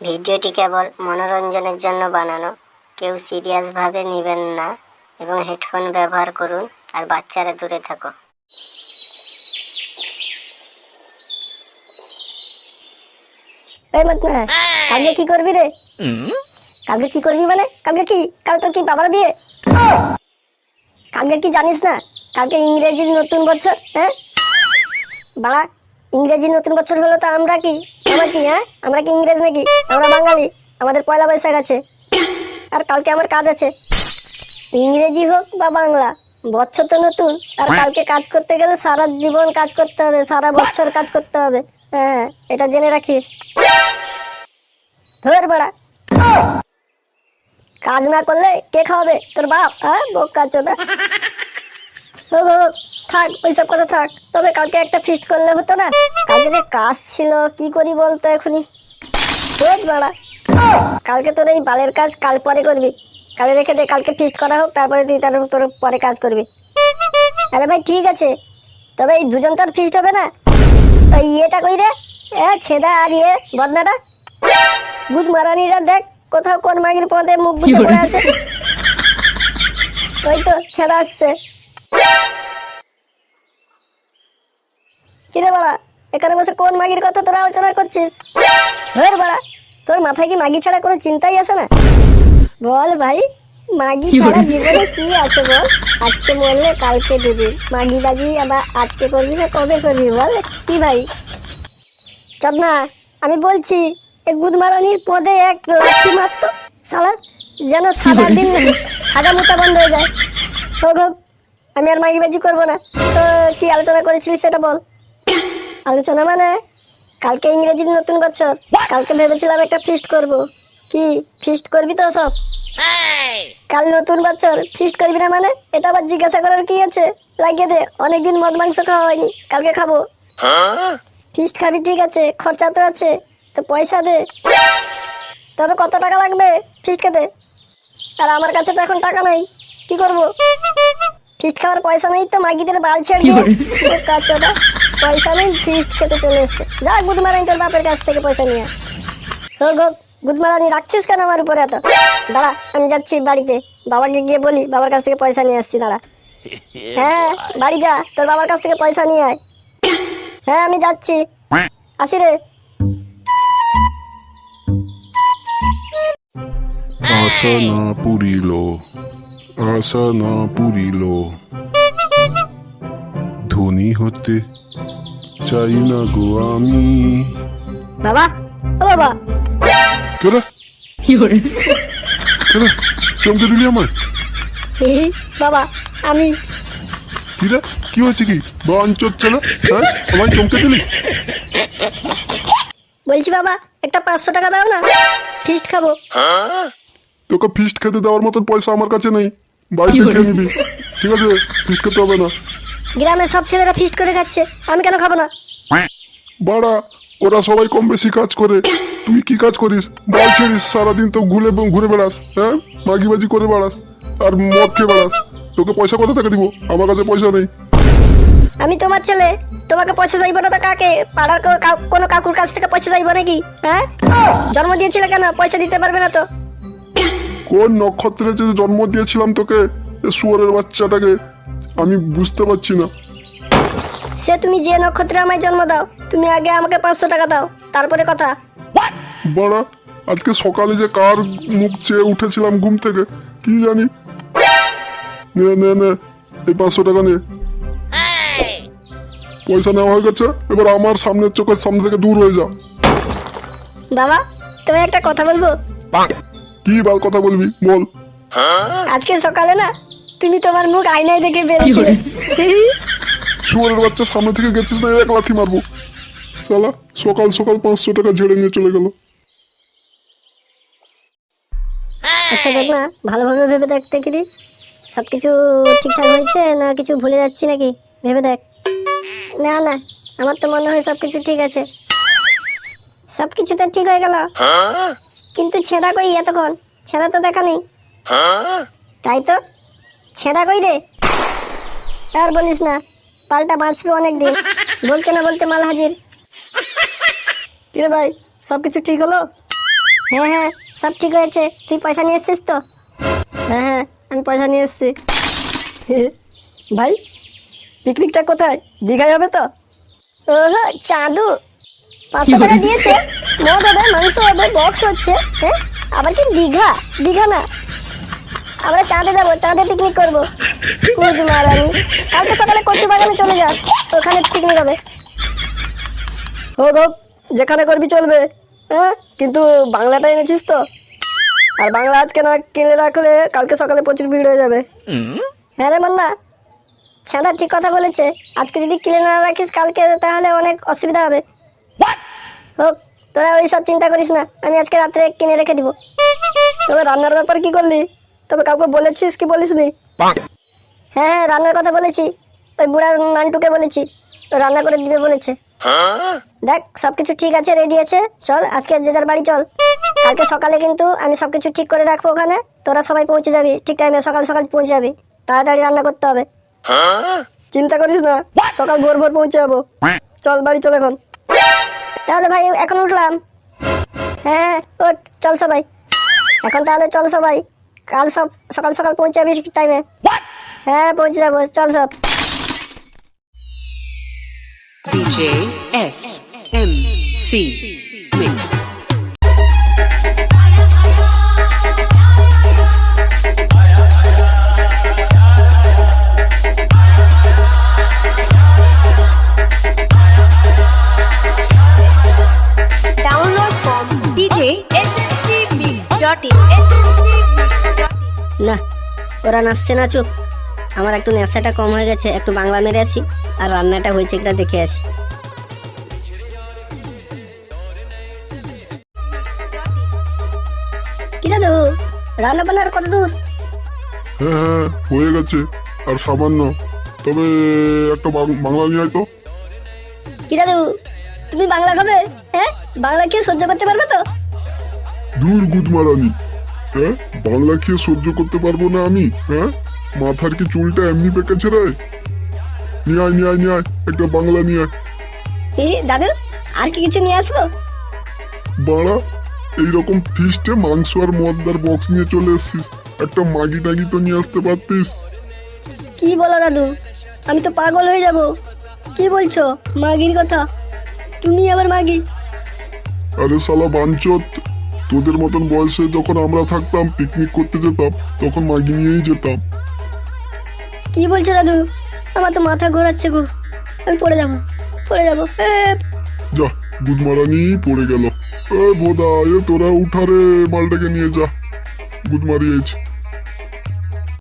ভিডিওটি কেবল মনোরঞ্জনের জন্য বানানো, কেউ সিরিয়াস ভাবে নেবেন না এবং হেডফোন ব্যবহার করুন আর বাচ্চারা দূরে থাকো। এই মতনা, কালকে কি করবি রে? কালকে কি করবি মানে কালকে কি? কাল তো কি বাবার বিয়ে? কালকে কি জানিস না? কালকে ইংরেজির নতুন বছর। হ্যাঁ বাড়া, ইংরেজি নতুন বছর হলো তো আমরা কি? আমরা কি? হ্যাঁ আমরা কি ইংরেজ নাকি? আমরা বাঙালি, আমাদের পয়লা বৈশাখ আছে। আর কালকে আমার কাজ আছে। ইংরেজি হোক বা বাংলা, বছর তো নতুন। আর কালকে কাজ করতে গেলে সারা জীবন কাজ করতে হবে, সারা বছর কাজ করতে হবে। হ্যাঁ এটা জেনে রাখিস। ধর বাড়া, কাজ না করলে কে খাওয়াবে? তোর বাপ? হ্যাঁ বোকা চোদা। থাক ওইসব কথা থাক, তবে কালকে একটা ফিস্ট করলে হতো না? কালকে যে কাজ ছিল, কি করি বলতো এখনই? রোজ বাড়া, কালকে তোর এই বালের কাজ কাল পরে করবি। কালে রেখে দে, কালকে ফিস্ট করা হোক, তারপরে তুই তোর পরে কাজ করবি। আরে ভাই ঠিক আছে, তবে এই দুজন তো আর ফিস্ট হবে না। ওই ইয়েটা কই রে? ছেদা আর ইয়ে বদনাটা, গুদ মারানিরা দেখ কোথাও কোন মাগির পদে মুখ গুছে পড়ে আছে। ওই তো ছেদা আসছে। কিরে বাড়া, এখানে বসে কোন মাগির কথা তোরা আলোচনা করছিস? ধর বাড়া, তোর মাথায় কি মাগি ছাড়া কোনো চিন্তাই আছে না? বল ভাই, মাগি ছাড়া জীবনে কি আছে বল? আজকে বললে কালকে দিবি মাগি বাজি, আবার আজকে করবি না কবে করবি বল? কি ভাই চদনা, আমি বলছি এই গুদমারানির পদে এক লাঠি মারতো শালা, যেন সারা দিন হাগা মুতা বন্ধ হয়ে যায়। হোক হোক, আমি আর মাগিবাজি করবো না। তো কি আলোচনা করেছিলি সেটা বল। আলোচনা মানে কালকে ইংরেজির নতুন বছর, কালকে ভেবেছিলাম একটা ফিস্ট করব। কি ফিস্ট করবি তো সব? কাল নতুন বছর, ফিস্ট করবি না মানে? এটা আবার জিজ্ঞাসা করার কি আছে? লাগিয়ে দে, অনেকদিন মদ মাংস খাওয়া হয়নি, কালকে খাবো। ফিস্ট খাবি ঠিক আছে, খরচা তো আছে, তো পয়সা দে। তবে কত টাকা লাগবে ফিস্ট খেতে? আর আমার কাছে তো এখন টাকা নাই, কি করব? ফিস্ট খাওয়ার পয়সা নেই তো মাগিদের বাল ছেড়ে কাচটা, পয়সা নেই, ফিস্ট খেতে চলে এসছে। যা গুদমারানি তোর বাপের কাছ থেকে পয়সা নিয়ে। হোক হোক, গুদমারানি রাখছিস কেন আমার উপরে এত? দাঁড়া, আমি যাচ্ছি বাড়িতে, বাবাকে গিয়ে বলি বাবার কাছ থেকে পয়সা নিয়ে আসছি। দাঁড়া, হ্যাঁ বাড়ি যা, তোর বাবার কাছ থেকে পয়সা নিয়ে আয়। হ্যাঁ আমি যাচ্ছি, আসি রে। আশা না পুরিল, আশা না পুরিল, ধনী হতে চাই না গো আমি। বাবা, ও বাবা। কেরে কেরে চমকে দিলি আমায়? বাবা আমি। কি রে, কি হয়েছে? কি বাঞ্চোর ছেলে, হ্যাঁ আমায় চমকে দিলি? বলছি বাবা, একটা 500 টাকা দাও না, ফিস্ট খাবো। তোকে ফিস্ট খেতে দেওয়ার মতন পয়সা আমার কাছে নেই, বাড়িতে খেয়ে নিবি। ঠিক আছে, ফিস্ট খেতে হবে না। গ্রামের সব ছেলেরা ফিস্ট করে খাচ্ছে, আমি কেন খাবো না? বাড়া, ওরা সবাই কম বেশি কাজ করে, তুই কি কাজ করিস? বাল ছেড়িস, সারাদিন তো ঘুরে বেড়াস, হ্যাঁ মাগিবাজি করে বেড়াস আর মদ খেয়ে বেড়াস। তোকে পয়সা কোথা থেকে দিব? আমার কাছে পয়সা নেই। আমি তোমার ছেলে, তোমাকে পয়সা চাইবো না তো কাকে? পাড়ার কোনো কাকুর কাছ থেকে পয়সা চাইবো নাকি? হ্যাঁ জন্ম দিয়েছিলে কেন, পয়সা দিতে পারবে না তো? কোন নক্ষত্রে যে জন্ম দিয়েছিলাম তোকে, শুয়োরের বাচ্চাটাকে, আমি বুঝতে পারছি না। সে তুমি যে নক্ষত্রে আমায় জন্ম দাও, তুমি আগে আমাকে 500 টাকা দাও, তারপরে কথা। বাড়া, আজকে সকালে যে কার মুখ চেয়ে উঠেছিলাম ঘুম থেকে কি জানি। নে নে নে, এই 500 টাকা নে। পয়সা নেওয়া হয়ে গেছে, এবার আমার সামনের চোখের সামনে থেকে দূর হয়ে যা। বাবা, তুমি একটা কথা বলবো? কি বাল কথা বলবি বল। আজকে সকালে না, তুমি তোমার মুখ আয়নায় দেখে বেরিয়েছিলে। শুয়োরের বাচ্চা, সামনে থেকে গেছিস না, এক লাথি মারবো। শালা সকাল সকাল 500 টাকা ঝেড়ে নিয়ে চলে গেল। আচ্ছা দেখ না, ভালোভাবে ভেবে দেখতে কি সবকিছু ঠিকঠাক হয়েছে না কিছু ভুলে যাচ্ছি নাকি, ভেবে দেখ। না না, আমার তো মনে হয় সবকিছু ঠিক আছে। সবকিছু তো ঠিক হয়ে গেল, কিন্তু ছেঁদা কই এতক্ষণ? ছেঁদা তো দেখা নেই। তাই তো, ছেঁদা কই রে? আর বলিস না, পাল্টা বাঁচবে অনেকদিন, বলতে না বলতে মাল হাজির। কিরে ভাই, সবকিছু ঠিক হলো? হ্যাঁ হ্যাঁ, সব ঠিক হয়েছে। তুই পয়সা নিয়ে এসছিস তো? হ্যাঁ হ্যাঁ, আমি পয়সা নিয়ে এসছি। ভাই, পিকনিকটা কোথায়? দীঘায় হবে তো? ওহো, চাঁদু 500 টাকা দিয়েছে। মদ হবে, মাংস হবে, বক্স হচ্ছে। হ্যাঁ, আবার কি দীঘা? দীঘা না, আমরা চাঁদে যাবো, চাঁদে পিকনিক করবো। কুদ মারানি, কালকে সকালে কচু বাগানে চলে যাস, ওখানে পিকনিক হবে। হোক হোক, যেখানে করবি চলবে। হ্যাঁ, কিন্তু বাংলাটা এনেছিস তো? আর বাংলা আজকে না কিনে রাখলে কালকে সকালে প্রচুর ভিড় হয়ে যাবে। হ্যাঁ রে মান্না, ছাদা ঠিক কথা বলেছে। আজকে যদি কিনে না রাখিস কালকে তাহলে অনেক অসুবিধা হবে। হোক, তোরা ওই সব চিন্তা করিস না, আমি আজকে রাত্রে কিনে রেখে দিব। তবে রান্নার ব্যাপার কি করলি? তবে কাউকে বলেছিস কি বলিসনি? হ্যাঁ হ্যাঁ, রান্নার কথা বলেছি। ওই বুড়া নান্টুকে বলেছি, ও রান্না করে দিবে বলেছে। দেখ, সবকিছু ঠিক আছে, রেডি আছে। চল আজকে যে যার বাড়ি চল। কালকে সকালে কিন্তু আমি সবকিছু ঠিক করে রাখবো ওখানে। তোরা সবাই পৌঁছে যাবি ঠিক টাইমে, সকাল সকাল পৌঁছে যাবি। তাড়াতাড়ি রান্না করতে হবে। চিন্তা করিস না, সকাল ভোর ভোর পৌঁছে যাবো। চল বাড়ি চল এখন। তাহলে ভাই এখন উঠলাম। হ্যাঁ ওঠ, চল সবাই এখন তাহলে, চল সবাই। কাল সব সকাল সকাল পৌঁছে যাবি ঠিক টাইমে। হ্যাঁ পৌঁছে যাবো, চল সব। DJ S M C Mix. Download from DJ smcmix.in. না, ওরা নাচছে না, চুপ। আমার একটু নেশাটা কম হয়ে গেছে, একটু বাংলা মেরে আসি আর রান্নাটা হয়েছে কিনা দেখে আসি। কি দাদু, রান্না বান্নার কত দূর? হ্যাঁ হ্যাঁ, হয়ে গেছে, আর সামান্য। তবে একটা বাংলা নিয়ে আয় তো। কি দাদু, তুমি বাংলা খাবে? হ্যাঁ, বাংলা খেয়ে সহ্য করতে পারবে তো? দূর গুদমারানি, হ্যাঁ বাংলা খেয়ে সহ্য করতে পারবো না আমি? হ্যাঁ, মাথার কি চুলটা এমনি পেকেছে রে? নিয়ে আয় নিয়ে আয় নিয়ে আয়, একটা বাংলা নিয়ে আয়। দাদু, আর কি কিছু নিয়ে আসবো? বাড়া, এইরকম ফিস্টে মাংস আর মদদার বক্স নিয়ে চলে এসছিস, একটা মাগি টাগি তো নিয়ে আসতে পারতিস। কি বলো দাদু, আমি তো পাগল হয়ে যাব। কি বলছো মাগির কথা? তুমি আবার মাগি? আরে শালা বাঞ্চত, তোদের মতন বয়সে যখন আমরা থাকতাম পিকনিক করতে যেতাম তখন মাগি নিয়েই যেতাম। কি বলছো দাদু? আমার তো মাথা ঘোরাচ্ছে খুব, আমি পড়ে যাবো, পড়ে যাবো। যা, গুদমারানি পড়ে গেল। এ বোদা, এ তোরা উঠারে মালটাকে নিয়ে যা, গুদমারিয়েছে।